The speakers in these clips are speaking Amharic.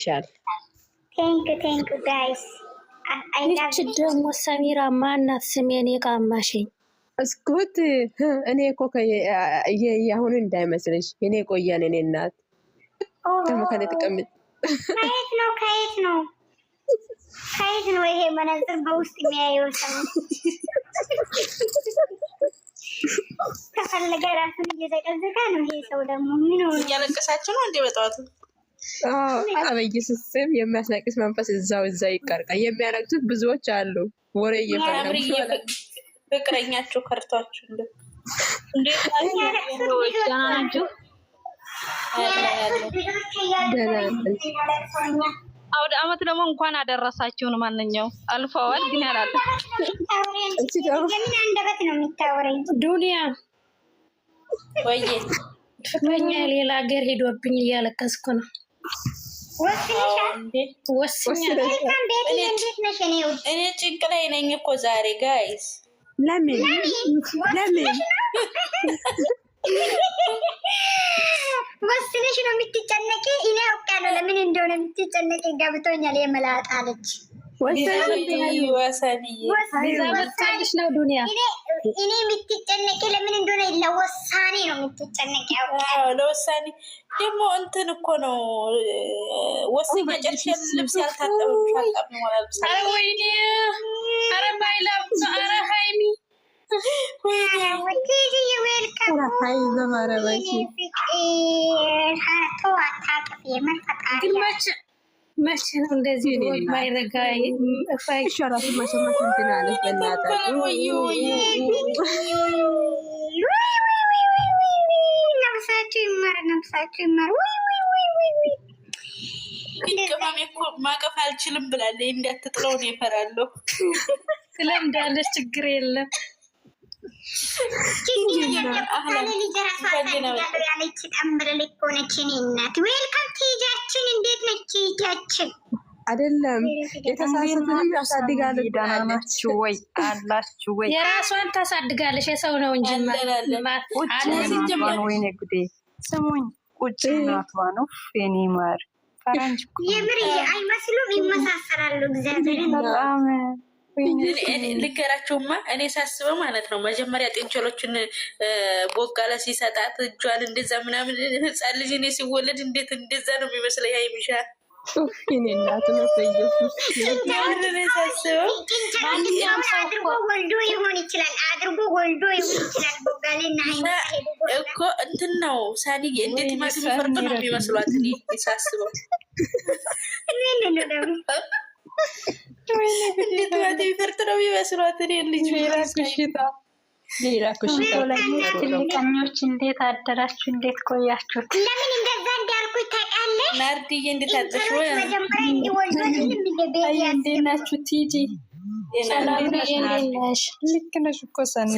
ሻል ቴንክ ጋይስ ይች ደግሞ ሰሚራ ማናት? ስሜን የቃማሽኝ እስኩት እኔ እኮ የአሁኑ እንዳይመስልሽ የኔ ቆያን እኔ እናት ደግሞ ከኔ ተቀምጥ ከየት ነው ይሄ መነጽር በውስጥ የሚያየው ሰው ከፈለገ ራሱን እየዘቀዘቀ ነው። ይሄ ሰው ደግሞ ምን ሆነ? እያለቀሳችሁ ነው እንዴ በጠዋቱ? በኢየሱስ ስም የሚያስለቅስ መንፈስ እዛው ይቀርቃል። የሚያለቅሱት ብዙዎች አሉ። ወሬ እየፈለጉ ፍቅረኛችሁ ከርቷችሁ እንዴ አውደ አመት ደግሞ እንኳን አደረሳችሁን። ማንኛው አልፈዋል ግን ያላለ አንደበት ነው የሚታወረኝ ዱንያ ወይ ፍቅረኛ ሌላ ሀገር ሄዶብኝ እያለቀስኩ ነው። እኔ ጭንቅ ላይ ነኝ እኮ ዛሬ ጋይስ። ለምን ወስነሽ ነው የምትጨነቂ? እኔ አውቃለሁ ለምን እንደሆነ የምትጨነቂ ገብቶኛል። የመላጣ አለች ወሳኔሽ ነው ዱንያ። እኔ የምትጨነቂ ለምን እንደሆነ ለወሳኔ ነው የምትጨነቂ። ለወሳኔ ደግሞ እንትን እኮ ነው ወስኝ ጨርሼ ልብስ ያልታጠበ ወይኔ ኧረ ባይላም ኧረ ሀይሚ መቼ ነው እንደዚህ ማይረጋ ራሱ መሸመትንትናለች በእናትህ ነብሳችሁ ይማር ቅመሜ እኮ ማቀፍ አልችልም ብላለች። እንዳትጥለው ነው እፈራለሁ። ስለምዳለች ችግር የለም። አይደለም የተሳሳተንም ያሳድጋለች። ዳናችሁ ወይ አላችሁ ወይ? የራሷን ታሳድጋለች። የሰው ነው እንጂ ወይኔ ጉዴ! ስሙኝ ቁጭ ናቷ ነው የኔ ማር ፈረንጅ የምር አይመስሉም፣ ይመሳሰላሉ። እግዚአብሔር በጣም ልገራችሁማ እኔ ሳስበው ማለት ነው መጀመሪያ ጤንቸሎችን ቦጋለ ሲሰጣት እጇን እንደዛ ምናምን ህፃን ልጅ እኔ ሲወለድ እንዴት እንደዛ ነው የሚመስለኝ። ሀይሚሻ እኔ እናት ነው በኢየሱስ ሳስበው አድርጎ ወልዶ ይሆን ይችላል። ቦጋሌና እኮ እንትን ነው ሳኒ እንዴት ማስብ ፈርጥ ነው የሚመስሏት እኔ ሳስበው እንዴት ማለት የሚፈርጥ ነው የሚመስሏት እኔ ልጅ ሌላ ኩሽታ ትልቀኞች እንዴት አደራችሁ? እንዴት ቆያችሁ? ለምን እንደዛ እንዳልኩኝ ታውቃለህ? ናርዲዬ እንዴት አደርሽ? መጀመሪያ እንዲወልዱ እንዴት ናችሁ? ቲጂ ልክ ነሽ እኮ ሰኒ።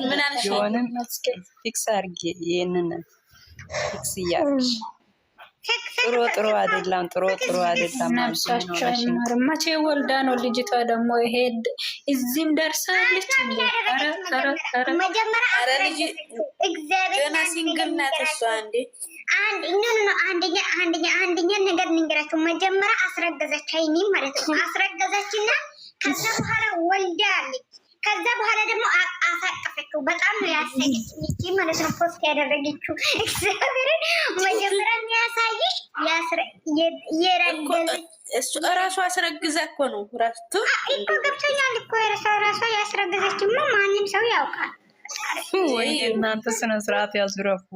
ምን አልሽ? የሆነም ፊክስ አድርጌ ይሄንን ፊክስ እያልሽ ጥሩ አይደለም። ጥሩ አይደለም። መቼ ወልዳ ነው ልጅቷ ደግሞ ይሄ እዚህም ደርሳለች። መጀመሪያ ገና ሲንግል ናት እሷ። እንዴ አንደኛ ነገር ንገራቸው። መጀመሪያ አስረገዘች ሀይሚ ማለት ነው። አስረገዘችና ከዛ በኋላ ወልዳ አለች። ከዛ በኋላ ደግሞ አሳቀፈችው። በጣም ነው ያሰገች ማለት ነው። ፖስት ያደረገችው እግዚአብሔርን መጀመሪያ የሚያሳይሽ እሱ እራሷ አስረግዛ እኮ ነው። ራስቱ እኮ ገብቶኛል እኮ ራሷ ያስረገዘችማ ማንም ሰው ያውቃል። ወይ እናንተ ስነ ስርዓት ያዝረፉ።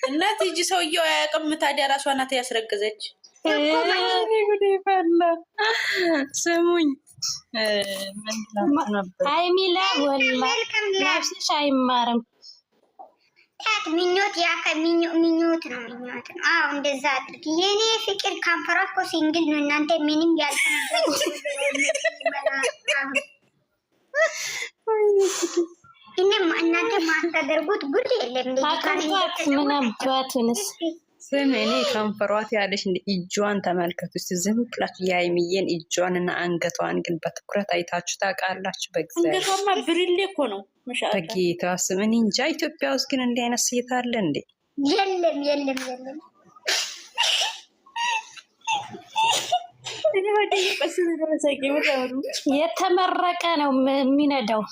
እናት እጂ ሰውየው አያውቅም። ታዲያ ራሷ ናት ያስረገዘች። ጉዴ ፈላ። ስሙኝ ሀይሚላ ወላ ላብስሽ አይማርም። ታት ምኞት ምኞት ነው። አዎ እንደዛ አድርግ የኔ ፍቅር። ካንፈራ እኮ ሲንግል ነው። እናንተ ምንም ያልተናገሩ እናንተ ማታደርጉት ጉድ የለም። ምን አባቱንስ ስም እኔ ከንፈሯት ያለሽ እንደ እጇን ተመልከቱ እስቲ። ዝም ብላችሁ የሀይሚዬን እጇን እና አንገቷን ግን በትኩረት አይታችሁ ታውቃላችሁ? በእግዚአብሔር አንገቷማ ብርሌ እኮ ነው። በጌታ ስም እኔ እንጃ። ኢትዮጵያ ውስጥ ግን እንዲህ አይነት ሴት አለ እንዴ? የለም የተመረቀ ነው የሚነዳው።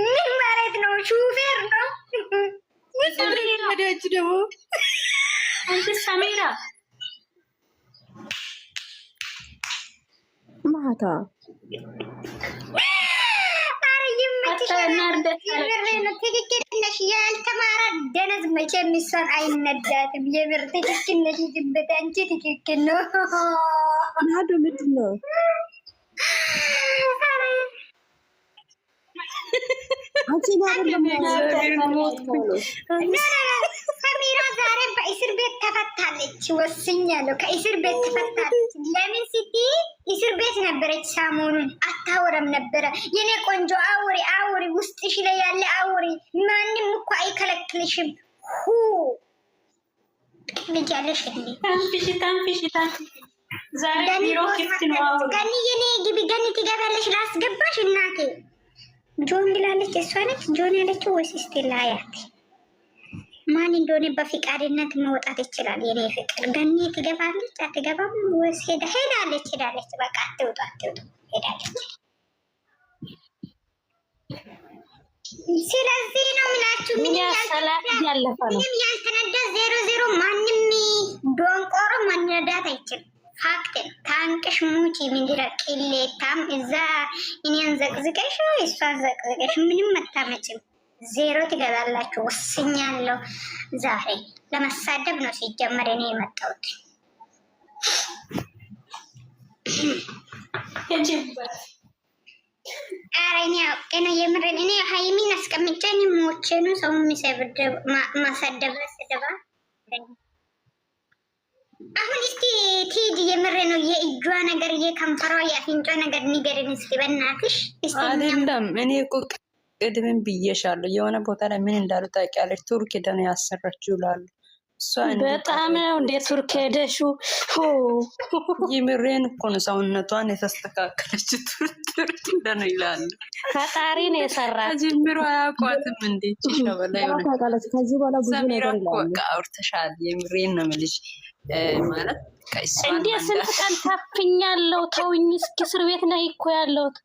ምን ማለት ነው? ሹፌር ነው። ወዲያች ደግሞ አንቺ ሰሜራ ማታ ትክክል ነሽ። ያልተማረ ደነዝ መቼም እሷን አይነዳትም። የምር ትክክል ነሽ። ዝምበት አንቺ ትክክል ነው። ናዶ ምንድን ነው? ሰሚራ ዛሬ በእስር ቤት ተፈታለች። ወስኛለሁ። ከእስር ቤት ተፈታለች። ለምን ስትይ እስር ቤት ነበረች። ሳሙኑን አታወራም ነበረ። የኔ ቆንጆ አውሪ አውሪ፣ ውስጥሽ ላይ ያለ አውሪ። ማንም እኮ አይከለክልሽም። ሁ ልጅ ያለሽ እንዴ? ታንፊሽ ዛሬ ቢሮ ክፍት ነው። ገኒ የኔ ግቢ ገኒ ትገባለሽ። ላስገባሽ እናቴ። ጆን ብላለች። እሷ ነች ጆን ያለችው ወይስ ስቴላ አያት? ማን እንደሆነ በፍቃድነት መውጣት ይችላል። የኔ ፍቅር ገኒ ትገባለች አትገባም? ወይስ ሄዳለች? በቃ አትውጡ ሄዳለች። ስለዚህ ነው ምላችሁ። ምንም ያልተነዳ 00 ማንም ዶንቆሮ መነዳት አይችልም። ፋክት ነው። ታንቅሽ ሙጪ ምንድራ ቅሌታም እዛ እኔን ዘቅዝቀሽ እሷን ዘቅዝቀሽ ምንም መታመጭም። 0 ትገባላችሁ። ወስኛለሁ። ዛሬ ለመሳደብ ነው ሲጀመር እኔ የመጣሁት። ኧረ እኔ አውቄ ነው የምሬን። እኔ ሀይሚን አስቀምጬ እኔ ሞቼ ነው ሰው ማሳደብ ስደባ። አሁን እስቲ ቴዲ የምሬ ነው የእጇ ነገር የከንፈሯ የአፍንጫ ነገር ንገሪን እስቲ በእናትሽ። አይደለም እኔ እኮ ቅድምን ብዬሻለሁ። የሆነ ቦታ ላይ ምን እንዳሉ ታውቂያለሽ? ቱርክ ሄዳ ነው ያሰራችው ይላሉ። በጣም ነው እንደ ቱርክ ሄደሽው? የምሬን እኮ ነው። ሰውነቷን የተስተካከለች ቱርክ ሄዳ ነው ይላሉ። ፈጣሪ ነው የሰራት። ጀምሮ አያውቋትም። እንዴት ይሻበላ ይሆነ ከዚህ በኋላ ብዙ ሰሚራ ነገር እኮ ይላሉ። በቃ አውርተሻል። የምሬን ነው የምልሽ ማለት እንዴ ስንት ቀን ታፍኛለሁ። ተውኝ እስኪ። እስር ቤት ነኝ እኮ ያለሁት።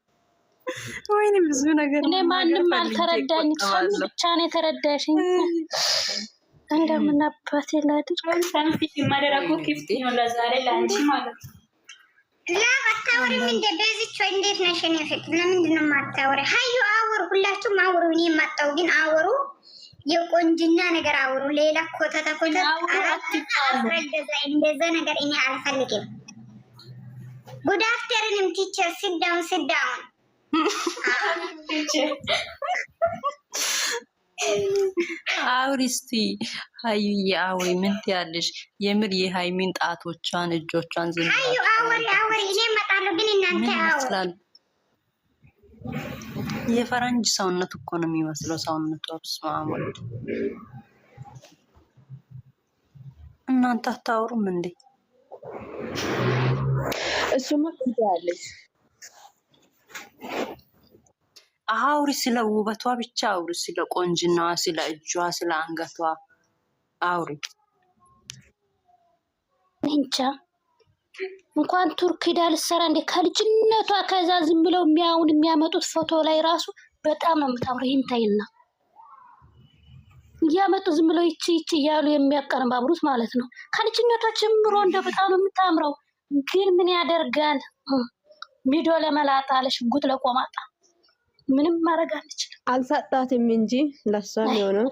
ወይኔ ብዙ ነገር እኔ ማንም አልተረዳኝ። እሷን ብቻ ነው የተረዳሽኝ። እንደምናባት ላድር ታንፊሽ ማደረጉ ክፍት ነው ለዛሬ ለአንቺ ማለት ነው። አታወሪም እንደ በዚች ወይ እንዴት ነሽ? እኔ ፍቅር ለምንድን ነው የማታወሪ? ሀዩ አወሩ፣ ሁላችሁም አወሩ። እኔ የማጣው ግን አወሩ፣ የቆንጅና ነገር አወሩ። ሌላ ኮተታ አስረገዛ እንደዛ ነገር እኔ አልፈልግም። ጉድ አፍተርንም ቲቸር ሲዳውን አውሪ እስቲ ሀዩዬ አውሪ። ምን ትያለሽ? የምር የሀይሚን ጣቶቿን እጆቿን ዝም ሀዩ አውሪ። እኔ እመጣለሁ ግን እናንተ አውሪ። የፈረንጅ ሰውነት እኮ ነው የሚመስለው ሰውነቷ። በስመ አብ ወልድ። እናንተ አታወሩም እንዴ? እሱማ ትያለሽ። አውሪ፣ ስለ ውበቷ ብቻ አውሪ። ስለ ቆንጅናዋ፣ ስለ እጇ፣ ስለ አንገቷ አውሪ። እንጃ እንኳን ቱርክ ሄዳ ልትሰራ እንደ ከልጅነቷ ከዛ ዝም ብለው የሚያመጡት ፎቶ ላይ ራሱ በጣም ነው የምታምረው። ይምታይና እያመጡ ዝም ብለው ይቺ እያሉ የሚያቀነባብሩት ማለት ነው። ከልጅነቷ ጀምሮ እንደ በጣም ነው የምታምረው። ግን ምን ያደርጋል ሚዶ ለመላጣ ለሽጉጥ ለቆማጣ ምንም ማድረግ አልችልም። አልሰጣትም እንጂ ለሷም የሆነው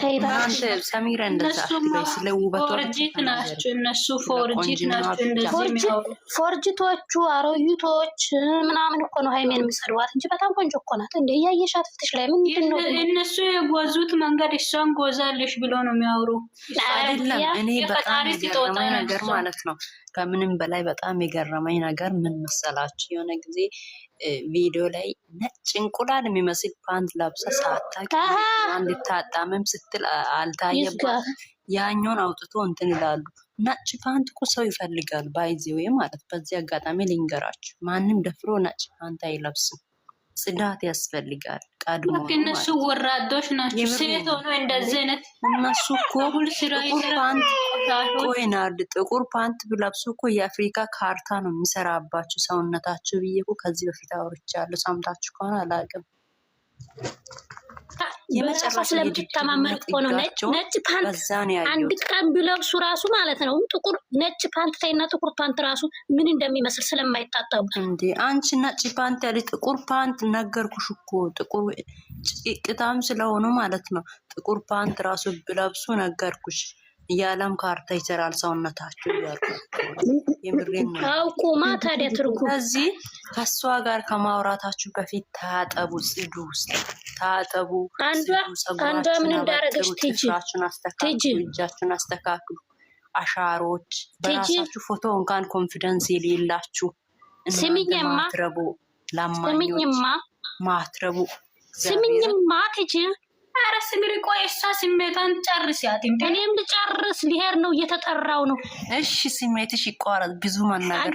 እናንተ ሰሚራ እንደዛ አትበይ። ስለ ውበቷ ፎርጂት ናቸው እነሱ። ፎርጂት ናቸው እንደዚህ ፎርጂቶቹ አሮዩቶች ምናምን እኮ ነው ሀይሜን የሚሰድዋት እንጂ በጣም ቆንጆ እኮ ናት። እንደ እያየሻት ፍትሽ ላይ ምንድን ነው እነሱ የጓዙት መንገድ እሷን ጎዛለሽ ብሎ ነው የሚያወሩ። አይደለም እኔ በጣም የገረመኝ ነገር ማለት ነው። ከምንም በላይ በጣም የገረመኝ ነገር ምን መሰላችሁ? የሆነ ጊዜ ቪዲዮ ላይ ነጭ እንቁላል የሚመስል ፓንት ለብሳ ሳታውቂ እንድታጣመም ስትል አልታየባት። ያኛውን አውጥቶ እንትን ይላሉ። ነጭ ፓንት እኮ ሰው ይፈልጋል ባይዚው ማለት። በዚህ አጋጣሚ ልንገራችሁ፣ ማንም ደፍሮ ነጭ ፓንት አይለብስም። ጽዳት ያስፈልጋል። ቀድሞ እነሱ ወራዶች ናቸው። ሴት ሆኖ እንደዚህ አይነት እነሱ እኮ ቆይ ናርድ ጥቁር ፓንት ብለብሱ እኮ የአፍሪካ ካርታ ነው የሚሰራባችሁ ሰውነታችሁ ብዬ እኮ ከዚህ በፊት አውርቻለሁ። ሰምታችሁ ከሆነ አላውቅም። በራሷ ስለምትተማመን እኮ ነው። ነጭ ፓንት አንድ ቀን ቢለብሱ ራሱ ማለት ነው ጥቁር ነጭ ፓንት ታይና ጥቁር ፓንት ራሱ ምን እንደሚመስል ስለማይታጠቡ እንዴ አንቺ ነጭ ፓንት ያለ ጥቁር ፓንት ነገርኩሽ እኮ ጥቁር ጭቅጣም ስለሆኑ ማለት ነው። ጥቁር ፓንት ራሱ ቢለብሱ ነገርኩሽ የዓለም ካርታ ይሰራል ሰውነታችሁ ያልኩ የምሬን ነው። አውቁማ ታዲያ ትርጉም ስለዚህ ከሷ ጋር ከማውራታችሁ በፊት ታጠቡ፣ ጽዱ ውስጥ ታጠቡ። አንዷ ምን እንዳረገች ትጂ እጃችሁን አስተካክሉ። አሻሮች በራሳችሁ ፎቶ እንኳን ኮንፊደንስ የሌላችሁ ስሚኝማ ማትረቡ ለማኞች ማትረቡ ስሚኝማ ትጂ ኧረ ስሚሪ ቆይ እሷ ስሜቷን ጨርሲያት። እኔም ልጨርስ ሊሄድ ነው እየተጠራው ነው። እሺ ስሜትሽ ይቋረጥ። ብዙ መናገር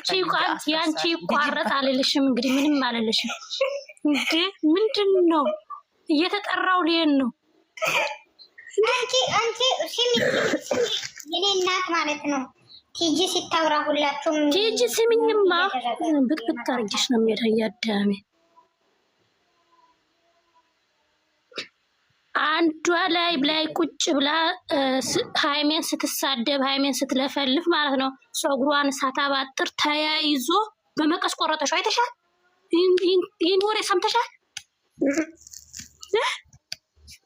ያንቺ ይቋረጥ አልልሽም። እንግዲህ ምንም አልልሽም። እንዴ ምንድን ነው እየተጠራው ሊሄድ ነው። አንቺ የኔ እናት ማለት ነው። ቲጂ ሲታወራ ሁላችሁም ቲጂ ስሚኝማ ብጥብጥ አድርጌሽ ነው የሚሄደው እያዳሜ አንዷ ላይ ቁጭ ብላ ሃይሜን ስትሳደብ ሃይሜን ስትለፈልፍ ማለት ነው። ጸጉሯን ሳታባጥር ተያይዞ በመቀስ ቆረጠሽ። አይተሻል? ይህን ወሬ ሰምተሻል?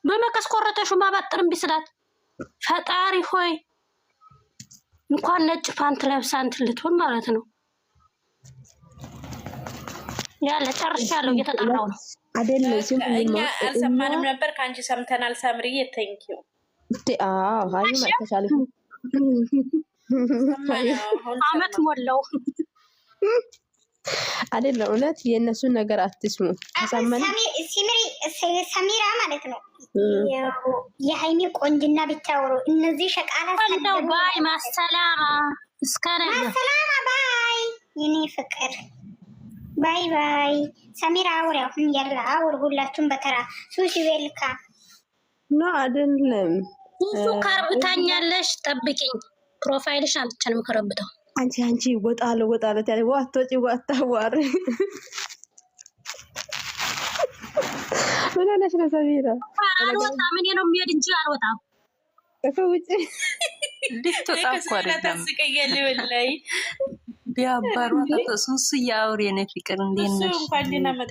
በመቀስ ቆረጠሽ ማባጥርም ቢስላት ፈጣሪ ሆይ እንኳን ነጭ ፓንት ለብሳ እንትን ልትሆን ማለት ነው። ያለ ጨርሻለሁ እየተጠራው ነው። እኛ አልሰማንም ነበር ከአንቺ ሰምተናል። ሳምሪዬ ቴንኪው። ሀይ ማተሻለ አመት ሞላው አይደለም። እውነት የእነሱን ነገር አትስሙ። ሰሚራ ማለት ነው የሀይሚ ቆንጅና ብታወሩ እነዚህ ሸቃላ እንደው ባይ ማሰላማ ማሰላማ ባይ የኔ ፍቅር ባይ ባይ። ሰሚራ አውሪ አሁን ያላ አውር ሁላችሁም በተራ ሱሲ ዌልካ ነው አይደለም። ብዙ ከርብታኛለሽ ጠብቂኝ። ፕሮፋይልሽ አንተንም ከረብተው አንቺ ወጣለ ያለ ወጥቶጪ ወጣዋር ምን አለሽ ነው ሰሚራ? አልወጣም እኔ ነው የሚሄድ እንጂ አልወጣም። ከውጭ ልትወጣ አይደለም ታስቀያለሽ ወላይ ቢያባሩ ተሱስ ያውር የኔ ፍቅር እንዴት ነሽ?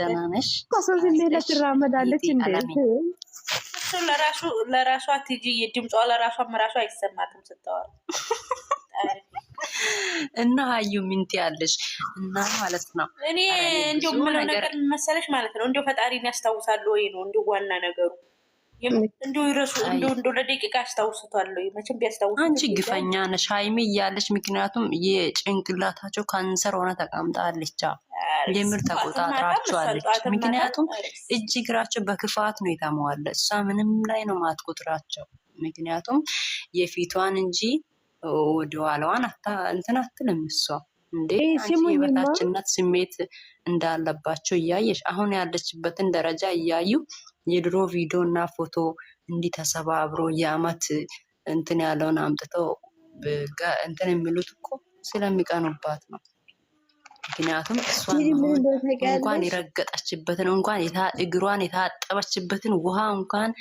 ደህና ነሽ? ኮሶስ እንደለ ትራመዳለች እንዴ? ለራሷ ቲጂ የድምጿ ለራሷም ራሷ አይሰማትም ስታወራ እና ሀዩ ምንት ያለሽ እና ማለት ነው። እኔ እንደው ምለው ነገር መሰለሽ ማለት ነው። እንደው ፈጣሪን ያስታውሳሉ ወይ ነው እንደው ዋና ነገሩ። እንደው ይረሱ እንደው ለደቂቃ ያስታውሱታል ወይ መቼም ቢያስታውሱ። አንቺ ግፈኛ ነሽ ሀይሚ እያለሽ ምክንያቱም የጭንቅላታቸው ካንሰር ሆነ ተቀምጣለች። የምር ተቆጣጥራቸዋለች። ምክንያቱም እጅ እግራቸው በክፋት ነው የተሟለ። እሷ ምንም ላይ ነው ማትቆጥራቸው። ምክንያቱም የፊቷን እንጂ ወደ ኋላዋን እንትን አትልም። እሷ እንዴ አንቺ የበታችነት ስሜት እንዳለባቸው እያየሽ አሁን ያለችበትን ደረጃ እያዩ የድሮ ቪዲዮ እና ፎቶ እንዲህ ተሰባብሮ የአመት እንትን ያለውን አምጥተው እንትን የሚሉት እኮ ስለሚቀኑባት ነው። ምክንያቱም እሷን እንኳን የረገጠችበትን እንኳን እግሯን የታጠበችበትን ውሃ እንኳን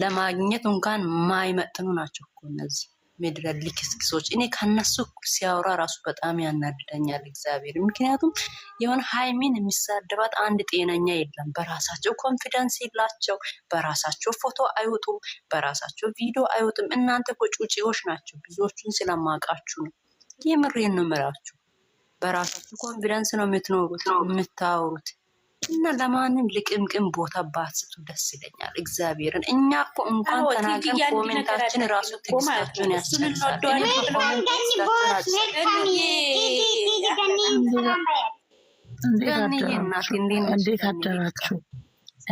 ለማግኘት እንኳን ማይመጥኑ ናቸው እኮ እነዚህ ምድረ ልክስክሶች። እኔ ከነሱ ሲያወራ ራሱ በጣም ያናድደኛል እግዚአብሔር። ምክንያቱም የሆነ ሃይሚን የሚሳደባት አንድ ጤነኛ የለም። በራሳቸው ኮንፊደንስ የላቸው፣ በራሳቸው ፎቶ አይወጡም፣ በራሳቸው ቪዲዮ አይወጡም። እናንተ እኮ ጩጪዎች ናቸው። ብዙዎቹን ስለማውቃችሁ ነው። የምሬን ነው የምላችሁ። በራሳችሁ ኮንፊደንስ ነው የምትኖሩት የምታወሩት። እና ለማንም ልቅምቅም ቦታ ባትስጡ ደስ ይለኛል እግዚአብሔርን። እኛ እኮ እንኳን ተናገን ኮሜንታችን ራሱ ትግስታችሁን ያስጨርሳል።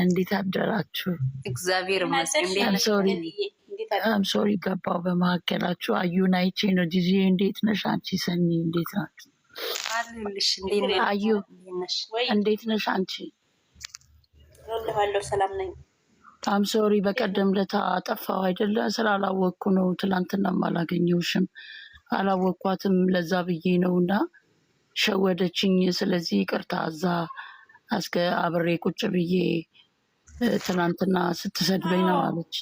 እንዴት አደራችሁ? እግዚአብሔር ይመስገን። ሶሪ ገባው በመካከላችሁ። አዩን አይቼ ነው። ጂጂ እንዴት ነሽ? አንቺ ሰኒ እንዴት ናችሁ? አዩ እንዴት ነሽ አንቺ? ሰላም ነኝ። አም ሶሪ በቀደም ለታ ጠፋው አይደለ? ስላላወቅኩ ነው። ትላንትናም አላገኘውሽም፣ አላወቅኳትም። ለዛ ብዬ ነውና ሸወደችኝ። ስለዚህ ይቅርታ። እዛ አብሬ ቁጭ ብዬ ትላንትና ስትሰድበኝ ነው አለች።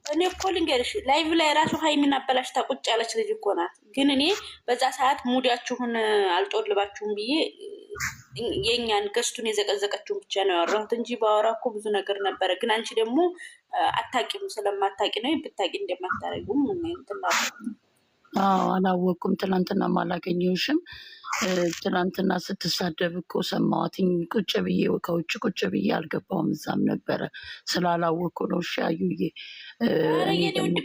እኔ እኮ ልንገርሽ ላይቭ ላይ ራሱ ሀይሚን አበላሽታ ቁጭ ያለች ልጅ እኮ ናት። ግን እኔ በዛ ሰዓት ሙዲያችሁን አልጦልባችሁም ብዬ የእኛን ገስቱን የዘቀዘቀችውን ብቻ ነው ያወራሁት እንጂ ባወራ እኮ ብዙ ነገር ነበረ። ግን አንቺ ደግሞ አታቂም፣ ስለማታቂ ነው። ብታቂ እንደማታረጉም እንትና አላወቅኩም። ትናንትናም አላገኘሁሽም። ትናንትና ስትሳደብ እኮ ሰማዋትኝ። ቁጭ ብዬ ከውጭ ቁጭ ብዬ አልገባውም፣ እዛም ነበረ ስላላወቅኩ ነው። እሺ አዩዬ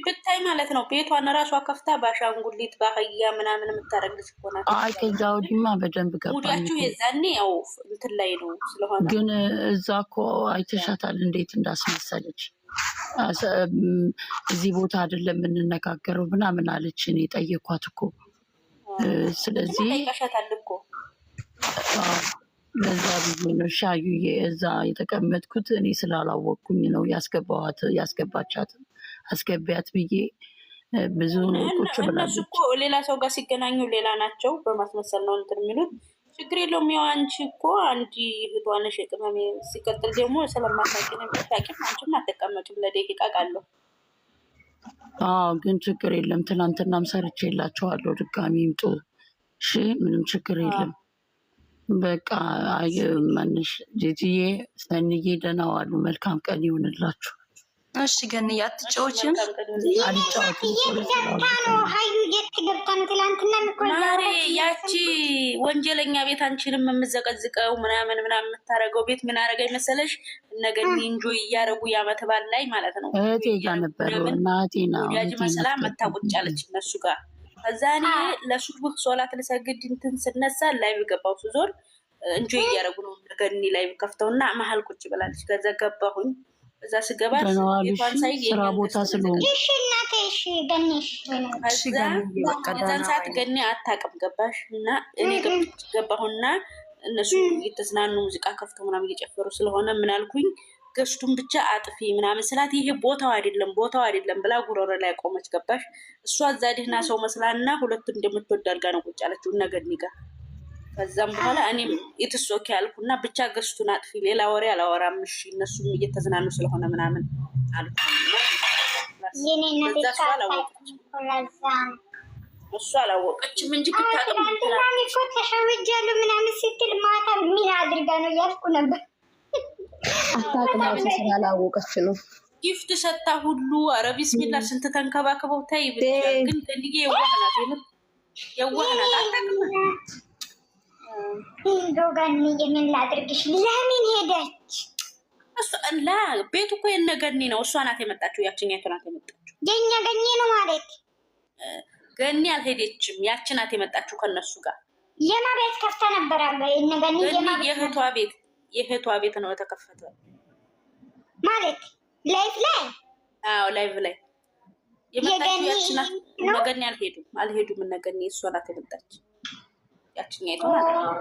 ብታይ ማለት ነው ቤቷን ራሷ ከፍታ በአሻንጉሊት በአህያ ምናምን የምታረግልሽ እኮ ናት። አይ ከዛ ወዲማ በደንብ ገባኝ። ሙዲያችሁ የዛኔ ያው እንትን ላይ ነው ስለሆነ። ግን እዛ እኮ አይተሻታል እንዴት እንዳስመሰለች። እዚህ ቦታ አይደለም የምንነጋገረው ምናምን አለች። እኔ ጠየኳት እኮ። ስለዚህ ለዛ ብዬ ነው ሻዩዬ እዛ የተቀመጥኩት። እኔ ስላላወቅኩኝ ነው ያስገባቻት አስገቢያት ብዬ ብዙ ቁጭ ብላለች። እኮ ሌላ ሰው ጋር ሲገናኙ ሌላ ናቸው፣ በማስመሰል ነው እንትን የሚሉት። ችግር የለውም። ያው አንቺ እኮ አንድ እህቷ ነሽ የቅመሜ። ሲቀጥል ደግሞ ስለማታውቂ ነው የምታውቂም። አንቺም አትቀመጭም ለደቂቃ ቃለሁ። ግን ችግር የለም። ትናንትናም ሰርቼ የላቸዋለሁ። ድጋሚ ይምጡ። እሺ ምንም ችግር የለም። በቃ ማንሽ ጂጂዬ ሰንዬ ደህና ዋሉ። መልካም ቀን ይሁንላችሁ። እሺ ገን አትጫወችም? ያቺ ወንጀለኛ ቤት አንቺንም የምዘቀዝቀው ምናምን የምታረገው ቤት ምን አረገኝ መሰለሽ? ነገ ኢንጆይ እያረጉ ያመት በዓል ላይ ማለት ነው እህቴ ጋር ነበር እናቴና ወዳጅ መሰላ መታቆጫለች እነሱ ጋር። ከዛ እኔ ለሱቡህ ሶላት ልሰግድ እንትን ስነሳ ላይቭ ገባሁ። ስዞር ኢንጆይ እያረጉ ነው ገኒ ላይቭ ከፍተውና መሀል ቁጭ ብላለች። ከዛ ገባሁኝ። እዛ ስገባ ቤቷን ሳይ ስራ ቦታ ስለሆነ የዛን ሰዓት ገኒ አታውቅም። ገባሽ? እና እኔ ገባሁና እነሱ እየተዝናኑ ሙዚቃ ከፍተው ምናምን እየጨፈሩ ስለሆነ ምን አልኩኝ፣ ገስቱን ብቻ አጥፊ ምናምን ስላት ይሄ ቦታው አይደለም ብላ ጉሮሮ ላይ ቆመች። ገባሽ? እሷ እዛ ደህና ሰው መስላና ሁለቱን እንደምትወድ አድርጋ ነው ቁጭ ያለችው እነ ገኒ ጋር። ከዛም በኋላ እኔም የተሶኪ ያልኩና ብቻ ገስቱን አጥፊ፣ ሌላ ወሬ አላወራም፣ እሺ እነሱም እየተዝናኑ ስለሆነ ምናምን አልኩ። እሱ አላወቀችም እንጂ ተሸውጃለሁ ምናምን ስትል ማታ ምን አድርጋ ነው እያልኩ ነበር። አታውቅም ስላላወቀች ነው። ጊፍት ሰታ ሁሉ ኧረ ቢስሚላ ስንት ተንከባክበው ታይ ብቻ። ግን ገንዬ የዋህናት የዋህናት አታውቅም። እንደው ገኒ የምን ላድርግሽ? ለምን ሄደች? ቤቱ እኮ የነ ገኒ ነው። እሷ ናት የመጣችው። ያችኛቱ ናት የመጣችው። የኛ ገኒ ነው ማለት ገኒ አልሄደችም። ያች ናት የመጣችው ከነሱ ጋር። የማ ቤት ከፍታ ነበር አለ እነ ገኒ። የእህቷ ቤት ነው የተከፈተው ማለት ላይፍ ላይ። አዎ ላይቭ ላይ የመጣችው ያች ናት። እነ ገኒ አልሄዱም። እነ ገኒ እሷ ናት የመጣች ያችኛቱ ማለት ነው።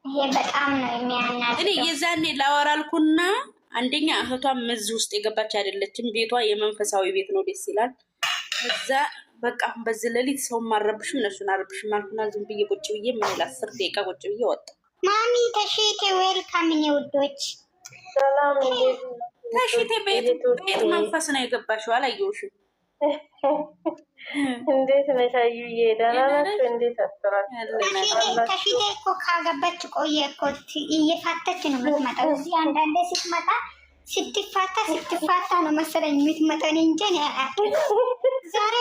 ይሄ በጣም ነው የሚያናድደው። እኔ የዛኔ ላወራልኩና አንደኛ እህቷም እዚህ ውስጥ የገባች አይደለችም። ቤቷ የመንፈሳዊ ቤት ነው፣ ደስ ይላል። እዛ በቃ በዚህ ሌሊት ሰው ማረብሽም እነሱን አረብሽም አልኩና ዝም ብዬ ቁጭ ብዬ ምን ይላል 10 ደቂቃ ቁጭ ብዬ ወጣ። ማሚ ተሽቴ ዌልካም እኔ ውዶች። ሰላም ተሽቴ ቤት መንፈስ ነው የገባሽው። አላየሁሽም። እንዴት ነሽ አዩዬ? ደህና ነሽ? እንዴት አስተራችሁ? ተሽቴ እኮ ካገባች ቆየ እኮ እየፋተች ነው የምትመጣው። እዚህ አንዳንዴ ስትመጣ ስትፋታ ነው መሰለኝ የምትመጣው። እኔ እንጃ ዛሬ